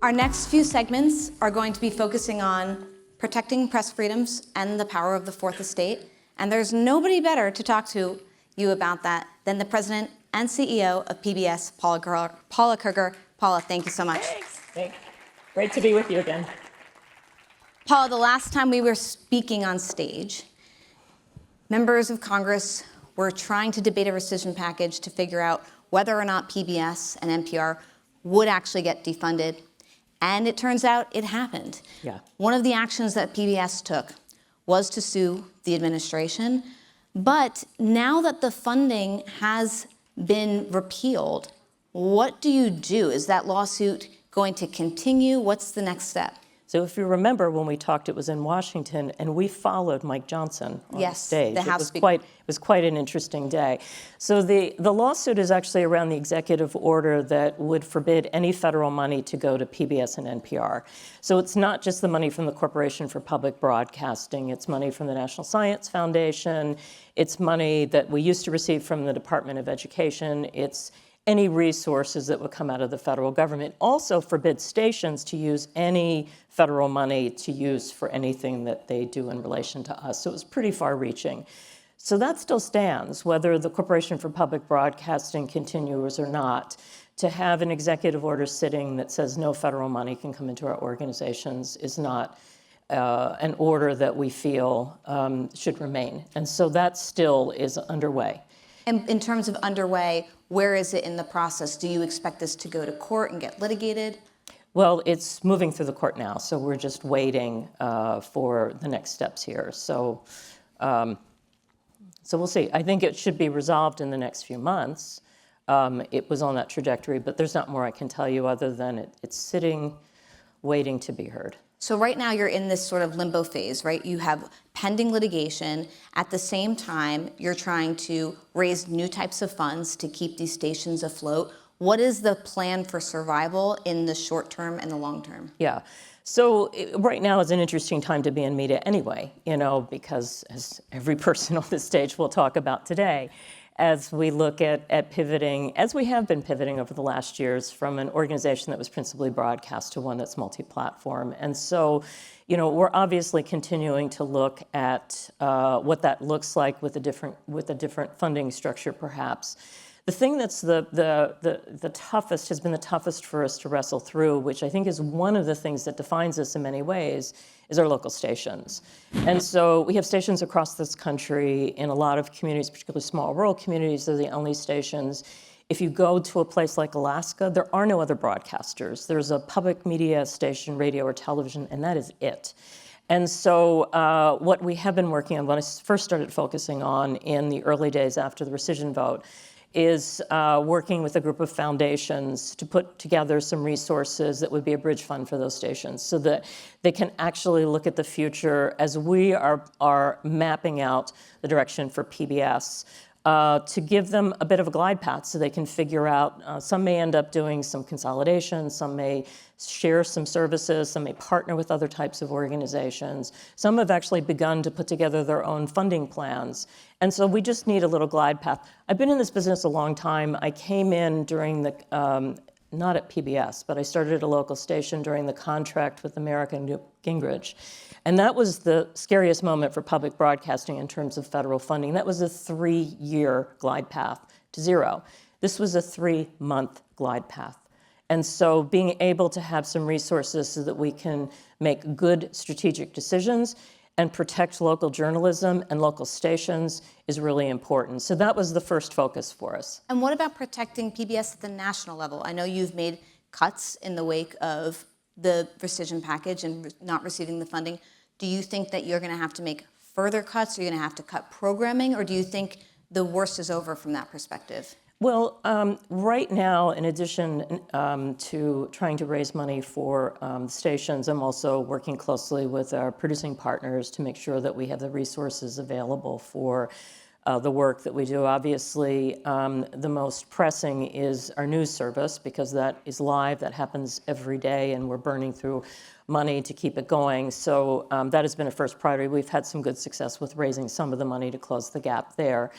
Our next few segments are going to be focusing on protecting press freedoms and the power of the Fourth Estate. And there's nobody better to talk to you about that than the president and CEO of PBS, Paula Kerger. Paula, thank you so much. Thanks. Great to be with you again. Paula, the last time we were speaking on stage, members of Congress were trying to debate a rescission package to figure out whether or not PBS and NPR would actually get defunded. And it turns out it happened. Yeah. One of the actions that PBS took was to sue the administration. But now that the funding has been repealed, what do you do? Is that lawsuit going to continue? What's the next step? So if you remember when we talked, it was in Washington, and we followed Mike Johnson on the stage. The House Speaker. It was quite an interesting day. So the lawsuit is actually around the executive order that would forbid any federal money to go to PBS and NPR. So it's not just the money from the Corporation for Public Broadcasting. It's money from the National Science Foundation. It's money that we used to receive from the Department of Education. It's any resources that would come out of the federal government. Also forbids stations to use any federal money to use for anything that they do in relation to us. So it was pretty far-reaching. So that still stands, whether the Corporation for Public Broadcasting continues or not. To have an executive order sitting that says no federal money can come into our organizations is not an order that we feel should remain. And so that still is underway. And in terms of underway, where is it in the process? Do you expect this to go to court and get litigated? Well, it's moving through the court now, so we're just waiting for the next steps here. So we'll see. I think it should be resolved in the next few months. It was on that trajectory, but there's not more I can tell you other than it's sitting, waiting to be heard. So right now you're in this sort of limbo phase, right? You have pending litigation. At the same time, you're trying to raise new types of funds to keep these stations afloat. What is the plan for survival in the short term and the long term? Yeah. So right now is an interesting time to be in media anyway, because as every person on this stage will talk about today, as we look at pivoting, as we have been pivoting over the last years from an organization that was principally broadcast to one that's multi-platform. And so, we're obviously continuing to look at what that looks like with a different funding structure, perhaps. The thing that's the toughest, has been the toughest for us to wrestle through, which I think is one of the things that defines us in many ways, is our local stations. And so we have stations across this country in a lot of communities, particularly small rural communities. They're the only stations. If you go to a place like Alaska, there are no other broadcasters. There's a public media station, radio or television, and that is it. And so what we have been working on, when I first started focusing on in the early days after the rescission vote, is working with a group of foundations to put together some resources that would be a bridge fund for those stations so that they can actually look at the future as we are mapping out the direction for PBS, to give them a bit of a glide path so they can figure out, some may end up doing some consolidation, some may share some services, some may partner with other types of organizations. Some have actually begun to put together their own funding plans. And so we just need a little glide path. I've been in this business a long time. I came in during the, not at PBS, but I started at a local station during the contract with America and Gingrich. And that was the scariest moment for public broadcasting in terms of federal funding. That was a 3-year glide path to zero. This was a 3-month glide path. And so being able to have some resources so that we can make good strategic decisions and protect local journalism and local stations is really important. So that was the first focus for us. And what about protecting PBS at the national level? I know you've made cuts in the wake of the rescission package and not receiving the funding. Do you think that you're going to have to make further cuts? Are you going to have to cut programming? Or do you think the worst is over from that perspective? Well, right now, in addition to trying to raise money for stations, I'm also working closely with our producing partners to make sure that we have the resources available for the work that we do. Obviously, the most pressing is our news service, because that is live, that happens every day, and we're burning through money to keep it going. So that has been a first priority. We've had some good success with raising some of the money to close the gap there.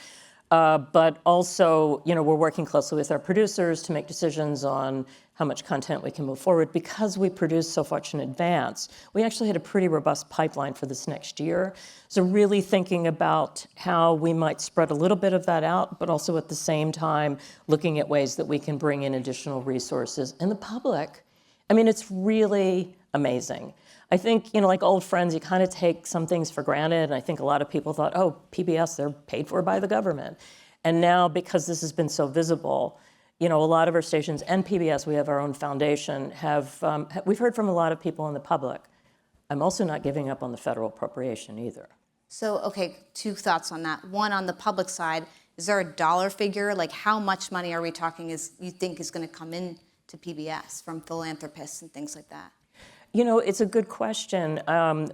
But also, we're working closely with our producers to make decisions on how much content we can move forward. Because we produce so much in advance, we actually had a pretty robust pipeline for this next year. So really thinking about how we might spread a little bit of that out, but also at the same time, looking at ways that we can bring in additional resources. And the public, it's really amazing. I think, like old friends, you kind of take some things for granted. And I think a lot of people thought, oh, PBS, they're paid for by the government. And now, because this has been so visible, a lot of our stations and PBS, we have our own foundation, we've heard from a lot of people in the public. I'm also not giving up on the federal appropriation either. So, okay, two thoughts on that. One, on the public side, is there a dollar figure? Like, how much money are we talking you think is going to come in to PBS from philanthropists and things like that? It's a good question.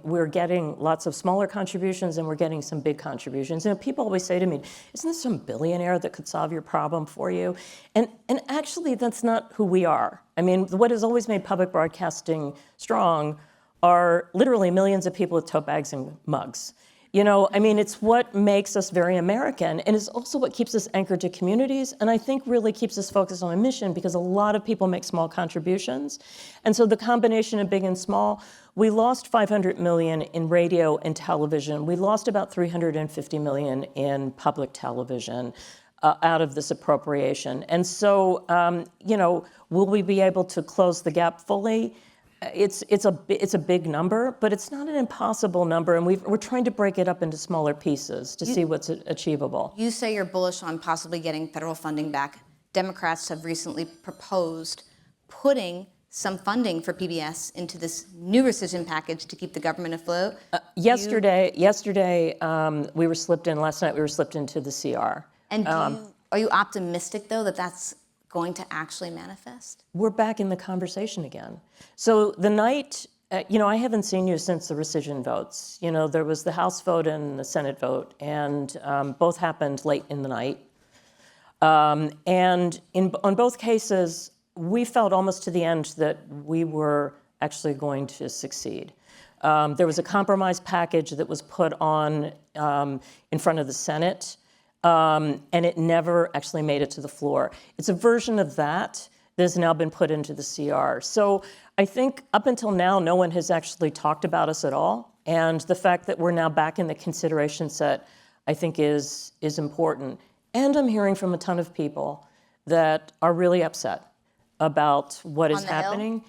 We're getting lots of smaller contributions and we're getting some big contributions. People always say to me, isn't there some billionaire that could solve your problem for you? And actually, that's not who we are. What has always made public broadcasting strong are literally millions of people with tote bags and mugs. It's what makes us very American, and it's also what keeps us anchored to communities, and I think really keeps us focused on a mission, because a lot of people make small contributions. And so the combination of big and small, we lost $500 million in radio and television. We lost about $350 million in public television out of this appropriation. And so, will we be able to close the gap fully? It's a big number, but it's not an impossible number, and we're trying to break it up into smaller pieces to see what's achievable. You say you're bullish on possibly getting federal funding back. Democrats have recently proposed putting some funding for PBS into this new rescission package to keep the government afloat. Yesterday, we were slipped in. Last night, we were slipped into the CR. And are you optimistic, though, that that's going to actually manifest? We're back in the conversation again. So the night, I haven't seen you since the rescission votes. There was the House vote and the Senate vote, and both happened late in the night. And on both cases, we felt almost to the end that we were actually going to succeed. There was a compromise package that was put on in front of the Senate, and it never actually made it to the floor. It's a version of that has now been put into the CR. So I think up until now, no one has actually talked about us at all. And the fact that we're now back in the consideration set, I think is important. And I'm hearing from a ton of people that are really upset about what is happening.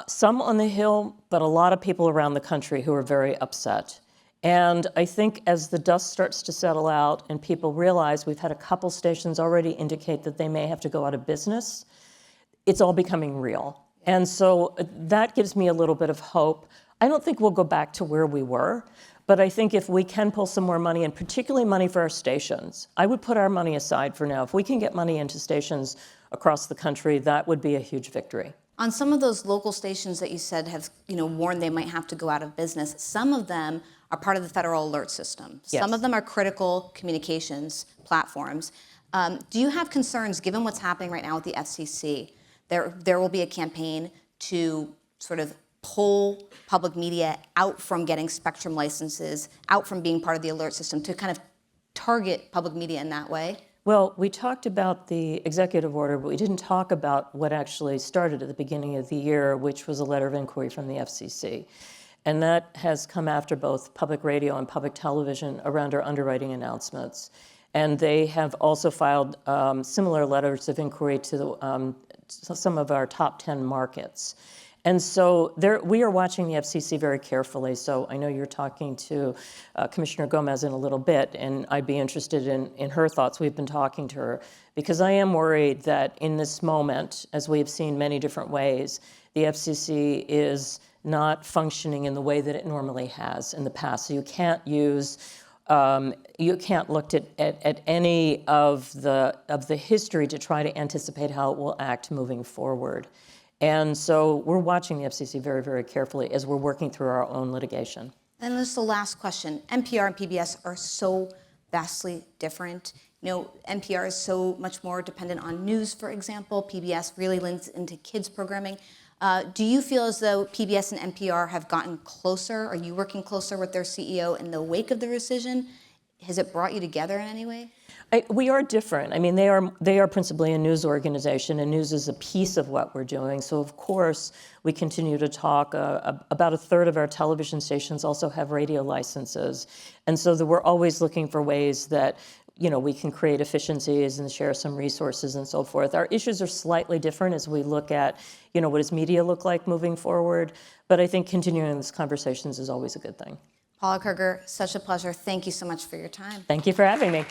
Some on the Hill, but a lot of people around the country who are very upset. And I think as the dust starts to settle out and people realize, we've had a couple stations already indicate that they may have to go out of business, it's all becoming real. And so that gives me a little bit of hope. I don't think we'll go back to where we were, but I think if we can pull some more money, and particularly money for our stations, I would put our money aside for now. If we can get money into stations across the country, that would be a huge victory. On some of those local stations that you said have, warned they might have to go out of business, some of them are part of the federal alert system. Yes. Some of them are critical communications platforms. Do you have concerns, given what's happening right now with the FCC? There will be a campaign to sort of pull public media out from getting spectrum licenses, out from being part of the alert system, to kind of target public media in that way? Well, we talked about the executive order, but we didn't talk about what actually started at the beginning of the year, which was a letter of inquiry from the FCC. And that has come after both public radio and public television around our underwriting announcements. And they have also filed similar letters of inquiry to some of our top 10 markets. And so we are watching the FCC very carefully. So I know you're talking to Commissioner Gomez in a little bit, and I'd be interested in her thoughts. We've been talking to her, because I am worried that in this moment, as we have seen many different ways, the FCC is not functioning in the way that it normally has in the past. So you can't look at any of the history to try to anticipate how it will act moving forward. And so we're watching the FCC very, very carefully as we're working through our own litigation. And this is the last question. NPR and PBS are so vastly different. NPR is so much more dependent on news, for example. PBS really leans into kids programming. Do you feel as though PBS and NPR have gotten closer? Are you working closer with their CEO in the wake of the rescission? has it brought you together in any way? We are different. I mean, they are principally a news organization, and news is a piece of what we're doing. So, of course, we continue to talk. About a third of our television stations also have radio licenses. And so that we're always looking for ways that, we can create efficiencies and share some resources and so forth. Our issues are slightly different as we look at, what does media look like moving forward. But I think continuing these conversations is always a good thing. Paula Kerger, such a pleasure. Thank you so much for your time. Thank you for having me.